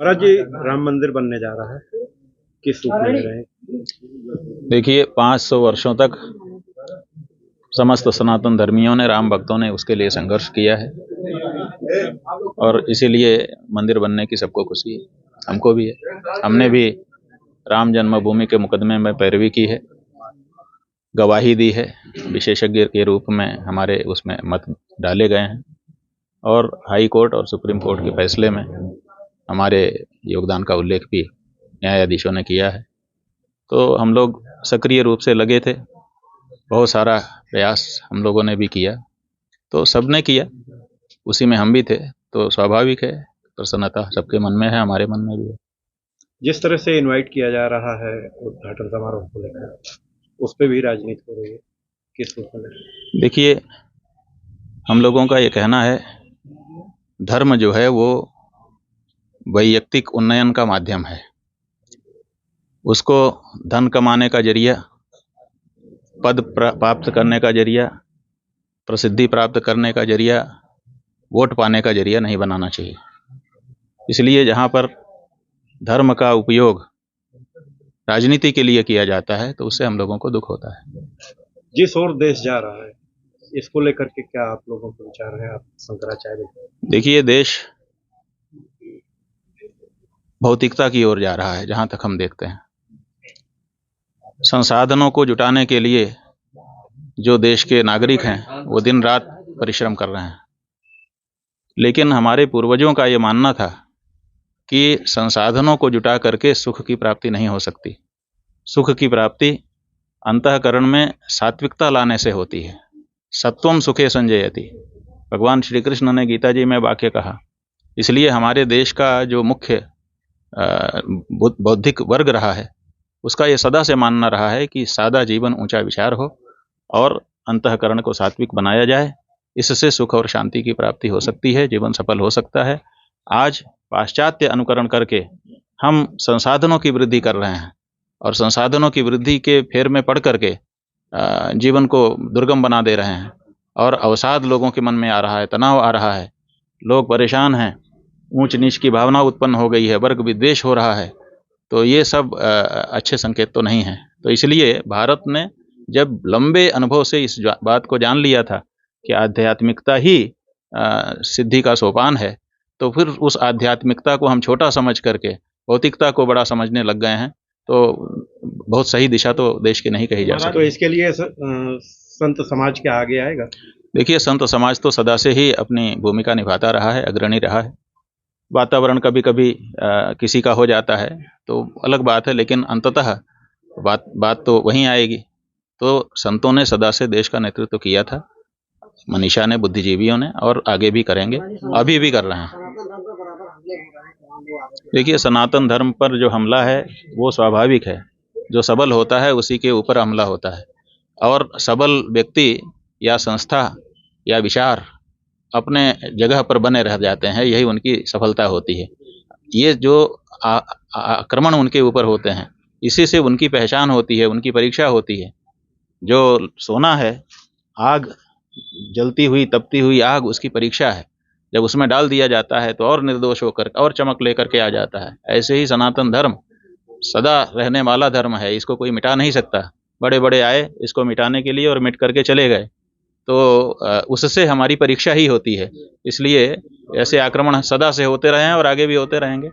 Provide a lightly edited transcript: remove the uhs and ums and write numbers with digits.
महाराज जी, राम मंदिर बनने जा रहा है, किस रूप में ले रहे हैं? देखिए, 500 वर्षों तक समस्त सनातन धर्मियों ने, राम भक्तों ने उसके लिए संघर्ष किया है और इसीलिए मंदिर बनने की सबको खुशी है, हमको भी है। हमने भी राम जन्मभूमि के मुकदमे में पैरवी की है, गवाही दी है, विशेषज्ञ के रूप में हमारे उसमें मत डाले गए हैं और हाई कोर्ट और सुप्रीम कोर्ट के फैसले में हमारे योगदान का उल्लेख भी न्यायाधीशों ने किया है। तो हम लोग सक्रिय रूप से लगे थे, बहुत सारा प्रयास हम लोगों ने भी किया, तो सबने किया, उसी में हम भी थे, तो स्वाभाविक है प्रसन्नता सबके मन में है, हमारे मन में भी है। जिस तरह से इनवाइट किया जा रहा है उद्घाटन समारोह को लेकर, उस पर भी राजनीति हो रही है, किस रूप में? देखिए, हम लोगों का ये कहना है, धर्म जो है वो वैयक्तिक उन्नयन का माध्यम है। उसको धन कमाने का जरिया, पद प्राप्त करने का जरिया, प्रसिद्धि प्राप्त करने का जरिया, वोट पाने का जरिया नहीं बनाना चाहिए। इसलिए जहाँ पर धर्म का उपयोग राजनीति के लिए किया जाता है तो उससे हम लोगों को दुख होता है। जिस ओर देश जा रहा है, इसको लेकर के क्या आप लोगों के विचार हैं, आप शंकराचार्य? देखिए, देश भौतिकता की ओर जा रहा है। जहाँ तक हम देखते हैं, संसाधनों को जुटाने के लिए जो देश के नागरिक हैं वो दिन रात परिश्रम कर रहे हैं, लेकिन हमारे पूर्वजों का ये मानना था कि संसाधनों को जुटा करके सुख की प्राप्ति नहीं हो सकती। सुख की प्राप्ति अंतःकरण में सात्विकता लाने से होती है। सत्वम सुखे संजयति, भगवान श्री कृष्ण ने गीता जी में वाक्य कहा। इसलिए हमारे देश का जो मुख्य बौद्धिक वर्ग रहा है, उसका ये सदा से मानना रहा है कि सादा जीवन ऊंचा विचार हो और अंतःकरण को सात्विक बनाया जाए, इससे सुख और शांति की प्राप्ति हो सकती है, जीवन सफल हो सकता है। आज पाश्चात्य अनुकरण करके हम संसाधनों की वृद्धि कर रहे हैं और संसाधनों की वृद्धि के फेर में पड़ करके जीवन को दुर्गम बना दे रहे हैं और अवसाद लोगों के मन में आ रहा है, तनाव आ रहा है, लोग परेशान हैं, ऊंच नीच की भावना उत्पन्न हो गई है, वर्ग विद्वेष हो रहा है। तो ये सब अच्छे संकेत तो नहीं हैं। तो इसलिए भारत ने जब लंबे अनुभव से इस बात को जान लिया था कि आध्यात्मिकता ही सिद्धि का सोपान है, तो फिर उस आध्यात्मिकता को हम छोटा समझ करके भौतिकता को बड़ा समझने लग गए हैं। तो बहुत सही दिशा तो देश की नहीं कही जा सकती। तो इसके लिए संत समाज क्या आगे आएगा? देखिए, संत समाज तो सदा से ही अपनी भूमिका निभाता रहा है, अग्रणी रहा है। वातावरण कभी कभी किसी का हो जाता है तो अलग बात है, लेकिन अंततः बात तो वहीं आएगी। तो संतों ने सदा से देश का नेतृत्व किया था, मनीषा ने, बुद्धिजीवियों ने, और आगे भी करेंगे, अभी भी कर रहे हैं। देखिए, सनातन धर्म पर जो हमला है वो स्वाभाविक है। जो सबल होता है उसी के ऊपर हमला होता है, और सबल व्यक्ति या संस्था या विचार अपने जगह पर बने रह जाते हैं, यही उनकी सफलता होती है। ये जो आक्रमण उनके ऊपर होते हैं, इसी से उनकी पहचान होती है, उनकी परीक्षा होती है। जो सोना है, आग, जलती हुई तपती हुई आग उसकी परीक्षा है। जब उसमें डाल दिया जाता है तो और निर्दोष होकर और चमक लेकर के आ जाता है। ऐसे ही सनातन धर्म सदा रहने वाला धर्म है, इसको कोई मिटा नहीं सकता। बड़े बड़े आए इसको मिटाने के लिए और मिट करके चले गए, तो उससे हमारी परीक्षा ही होती है। इसलिए ऐसे आक्रमण सदा से होते रहे हैं और आगे भी होते रहेंगे।